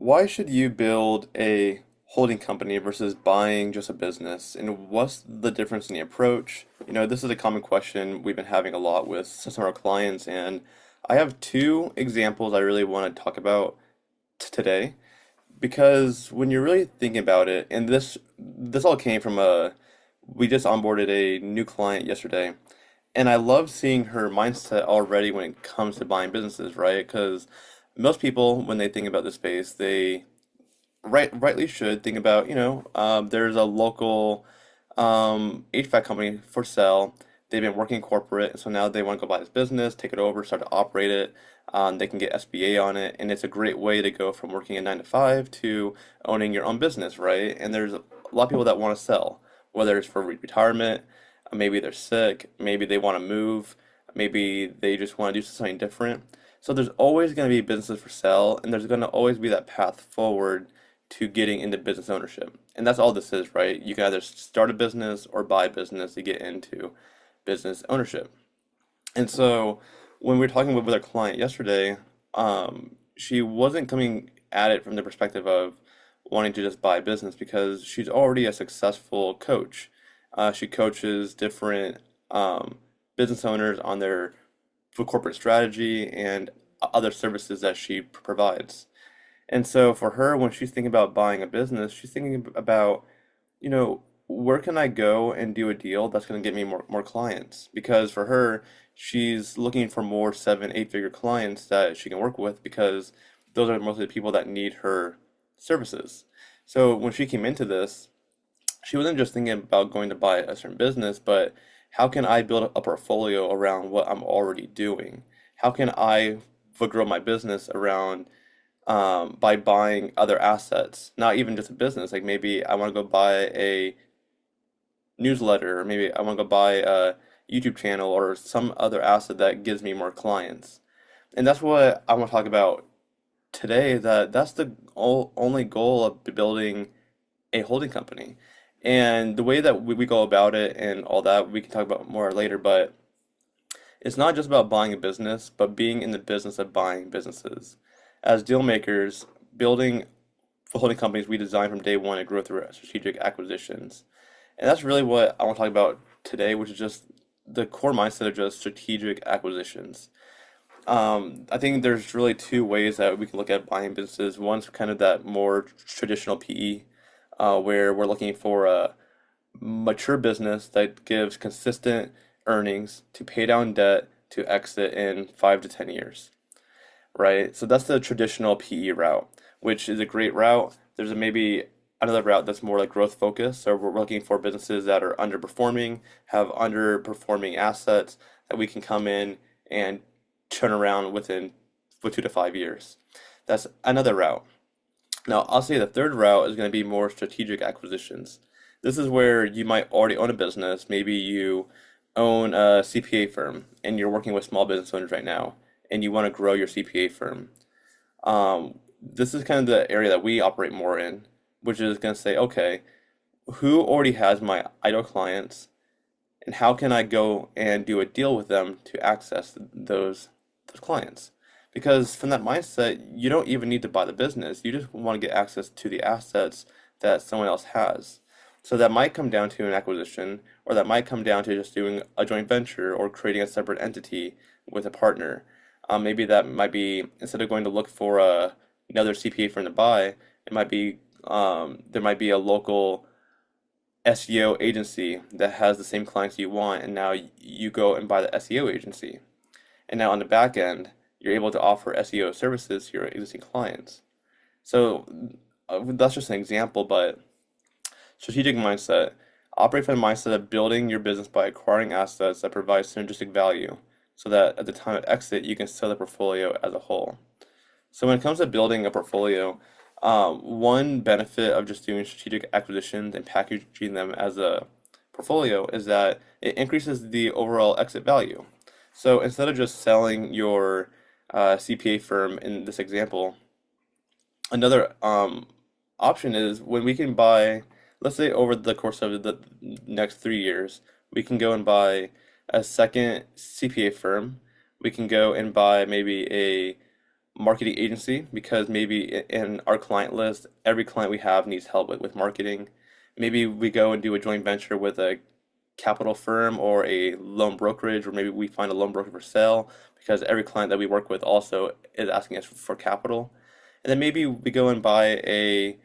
Why should you build a holding company versus buying just a business? And what's the difference in the approach? This is a common question we've been having a lot with some of our clients, and I have two examples I really want to talk about today because when you're really thinking about it, and this all came from we just onboarded a new client yesterday, and I love seeing her mindset already when it comes to buying businesses, right? Because most people, when they think about this space, they rightly should think about, there's a local HVAC company for sale. They've been working corporate, so now they want to go buy this business, take it over, start to operate it. They can get SBA on it, and it's a great way to go from working a 9 to 5 to owning your own business, right? And there's a lot of people that want to sell, whether it's for retirement, maybe they're sick, maybe they want to move, maybe they just want to do something different. So there's always going to be businesses for sale, and there's going to always be that path forward to getting into business ownership. And that's all this is, right? You can either start a business or buy a business to get into business ownership. And so when we were talking with our client yesterday, she wasn't coming at it from the perspective of wanting to just buy a business because she's already a successful coach. She coaches different business owners on their for corporate strategy and other services that she provides. And so for her, when she's thinking about buying a business, she's thinking about, where can I go and do a deal that's going to get me more clients? Because for her, she's looking for more seven, eight-figure clients that she can work with because those are mostly the people that need her services. So when she came into this, she wasn't just thinking about going to buy a certain business, but how can I build a portfolio around what I'm already doing? How can I grow my business around by buying other assets, not even just a business. Like maybe I want to go buy a newsletter, or maybe I want to go buy a YouTube channel or some other asset that gives me more clients. And that's what I want to talk about today. That's the only goal of building a holding company. And the way that we go about it and all that, we can talk about more later, but it's not just about buying a business, but being in the business of buying businesses. As deal makers, building for holding companies, we design from day one to grow through strategic acquisitions. And that's really what I want to talk about today, which is just the core mindset of just strategic acquisitions. I think there's really two ways that we can look at buying businesses. One's kind of that more traditional PE, where we're looking for a mature business that gives consistent earnings to pay down debt to exit in 5 to 10 years, right? So that's the traditional PE route, which is a great route. There's maybe another route that's more like growth focused. So we're looking for businesses that are underperforming, have underperforming assets that we can come in and turn around within 2 to 5 years. That's another route. Now, I'll say the third route is going to be more strategic acquisitions. This is where you might already own a business. Maybe you own a CPA firm and you're working with small business owners right now and you want to grow your CPA firm. This is kind of the area that we operate more in, which is going to say, okay, who already has my idle clients and how can I go and do a deal with them to access those clients? Because from that mindset, you don't even need to buy the business. You just want to get access to the assets that someone else has. So that might come down to an acquisition, or that might come down to just doing a joint venture or creating a separate entity with a partner. Maybe that might be instead of going to look for another CPA firm to buy, it might be there might be a local SEO agency that has the same clients you want, and now you go and buy the SEO agency. And now on the back end, you're able to offer SEO services to your existing clients. So that's just an example, but strategic mindset. Operate from the mindset of building your business by acquiring assets that provide synergistic value so that at the time of exit, you can sell the portfolio as a whole. So when it comes to building a portfolio, one benefit of just doing strategic acquisitions and packaging them as a portfolio is that it increases the overall exit value. So instead of just selling your CPA firm in this example, another option is when we can buy, let's say over the course of the next 3 years, we can go and buy a second CPA firm. We can go and buy maybe a marketing agency because maybe in our client list, every client we have needs help with marketing. Maybe we go and do a joint venture with a capital firm or a loan brokerage, or maybe we find a loan broker for sale because every client that we work with also is asking us for capital. And then maybe we go and buy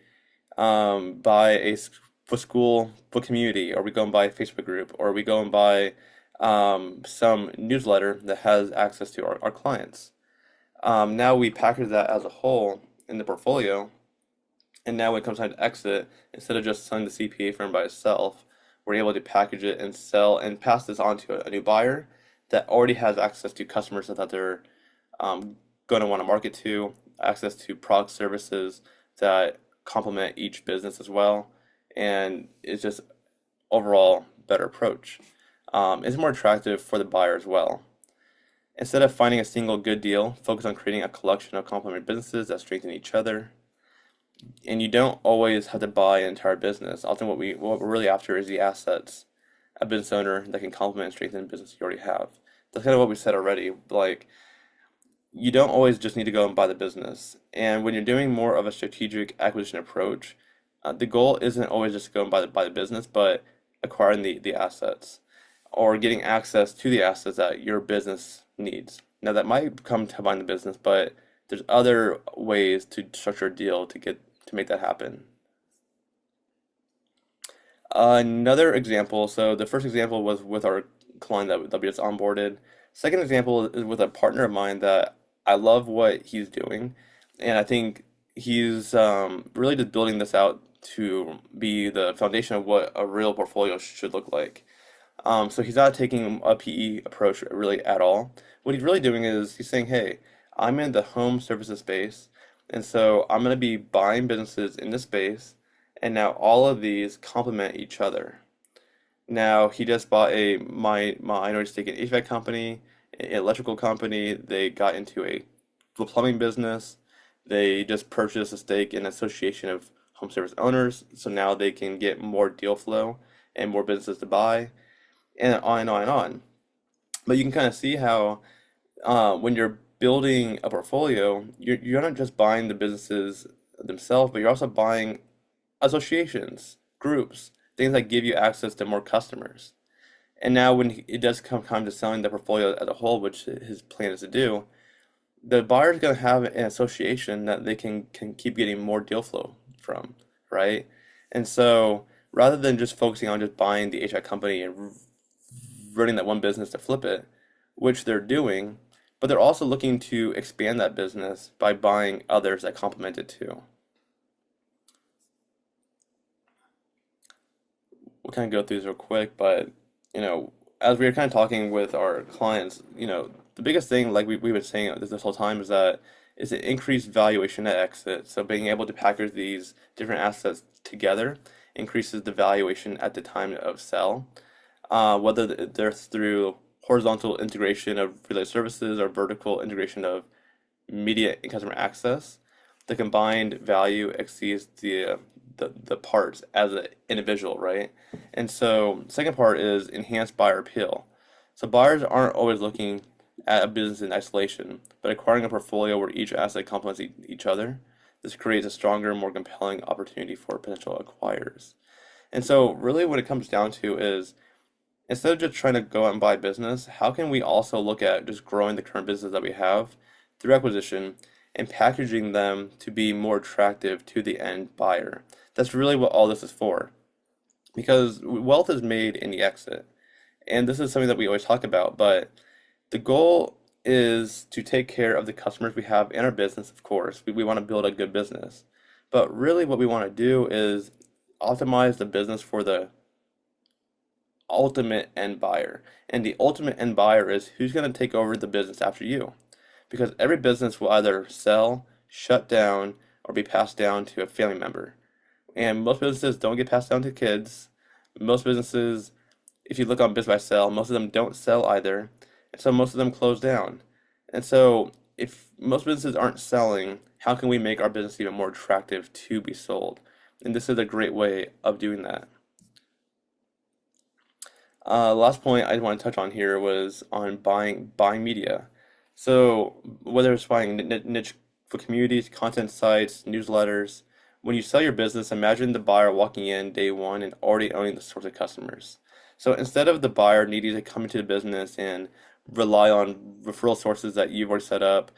book school book community, or we go and buy a Facebook group, or we go and buy some newsletter that has access to our clients. Now we package that as a whole in the portfolio, and now when it comes time to exit, instead of just selling the CPA firm by itself, we're able to package it and sell and pass this on to a new buyer that already has access to customers that they're going to want to market to, access to product services that complement each business as well, and it's just overall better approach. It's more attractive for the buyer as well. Instead of finding a single good deal, focus on creating a collection of complementary businesses that strengthen each other. And you don't always have to buy an entire business. Often what we're really after is the assets, a business owner that can complement and strengthen the business you already have. That's kind of what we said already. Like, you don't always just need to go and buy the business. And when you're doing more of a strategic acquisition approach, the goal isn't always just to go and buy the business, but acquiring the assets or getting access to the assets that your business needs. Now that might come to buying the business, but there's other ways to structure a deal to make that happen. Another example, so the first example was with our client that we just onboarded. Second example is with a partner of mine that I love what he's doing, and I think he's really just building this out to be the foundation of what a real portfolio should look like. So he's not taking a PE approach really at all. What he's really doing is he's saying, hey, I'm in the home services space, and so I'm going to be buying businesses in this space, and now all of these complement each other. Now he just bought a minority stake in HVAC company, an electrical company. They got into the plumbing business. They just purchased a stake in an association of home service owners, so now they can get more deal flow and more businesses to buy, and on and on and on. But you can kind of see how when you're building a portfolio, you're not just buying the businesses themselves, but you're also buying associations, groups, things that give you access to more customers. And now when it does come time to selling the portfolio as a whole, which his plan is to do, the buyer is going to have an association that they can keep getting more deal flow from, right? And so rather than just focusing on just buying the HVAC company and running that one business to flip it, which they're doing, but they're also looking to expand that business by buying others that complement it too. We'll kind of go through these real quick, but as we were kind of talking with our clients, the biggest thing, like we've been saying this whole time, is to increase valuation at exit. So being able to package these different assets together increases the valuation at the time of sell, whether they're through horizontal integration of related services or vertical integration of media and customer access. The combined value exceeds the parts as an individual, right? And so second part is enhanced buyer appeal. So buyers aren't always looking at a business in isolation, but acquiring a portfolio where each asset complements each other. This creates a stronger, more compelling opportunity for potential acquirers. And so really what it comes down to is instead of just trying to go out and buy a business, how can we also look at just growing the current business that we have through acquisition and packaging them to be more attractive to the end buyer? That's really what all this is for. Because wealth is made in the exit. And this is something that we always talk about, but the goal is to take care of the customers we have in our business, of course. We want to build a good business. But really what we want to do is optimize the business for the ultimate end buyer. And the ultimate end buyer is who's going to take over the business after you. Because every business will either sell, shut down, or be passed down to a family member. And most businesses don't get passed down to kids. Most businesses, if you look on Biz by Sell, most of them don't sell either. And so most of them close down. And so if most businesses aren't selling, how can we make our business even more attractive to be sold? And this is a great way of doing that. Last point I want to touch on here was on buying media. So whether it's buying niche for communities, content sites, newsletters. When you sell your business, imagine the buyer walking in day one and already owning the source of customers. So instead of the buyer needing to come into the business and rely on referral sources that you've already set up,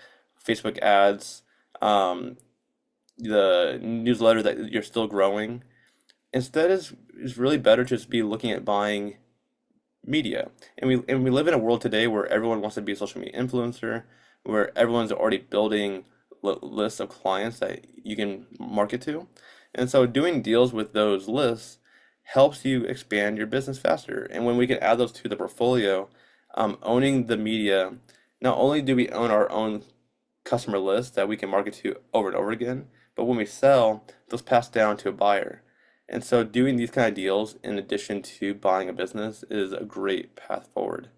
Facebook ads, um, the newsletter that you're still growing, instead is really better to just be looking at buying media. And we live in a world today where everyone wants to be a social media influencer, where everyone's already building lists of clients that you can market to. And so doing deals with those lists helps you expand your business faster. And when we can add those to the portfolio, owning the media, not only do we own our own customer list that we can market to over and over again, but when we sell, those pass down to a buyer. And so doing these kind of deals in addition to buying a business is a great path forward.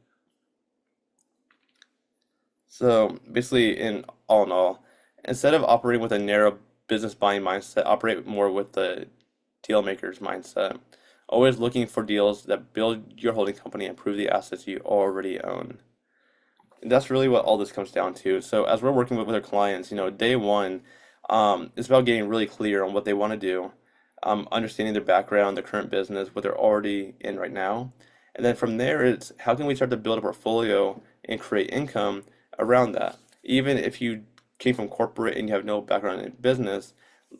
So basically, in all, instead of operating with a narrow business buying mindset, operate more with the deal makers mindset. Always looking for deals that build your holding company and improve the assets you already own. And that's really what all this comes down to. So as we're working with our clients, day one, it's about getting really clear on what they want to do, understanding their background, their current business, what they're already in right now. And then from there, it's how can we start to build a portfolio and create income around that. Even if you came from corporate and you have no background in business,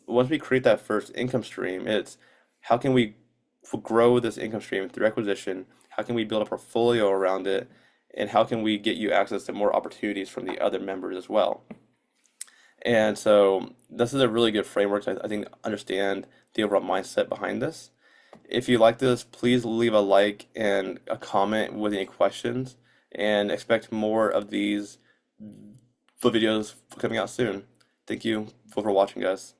once we create that first income stream, it's how can we grow this income stream through acquisition? How can we build a portfolio around it? And how can we get you access to more opportunities from the other members as well? And so this is a really good framework to, I think, understand the overall mindset behind this. If you like this, please leave a like and a comment with any questions, and expect more of these videos coming out soon. Thank you for watching, guys.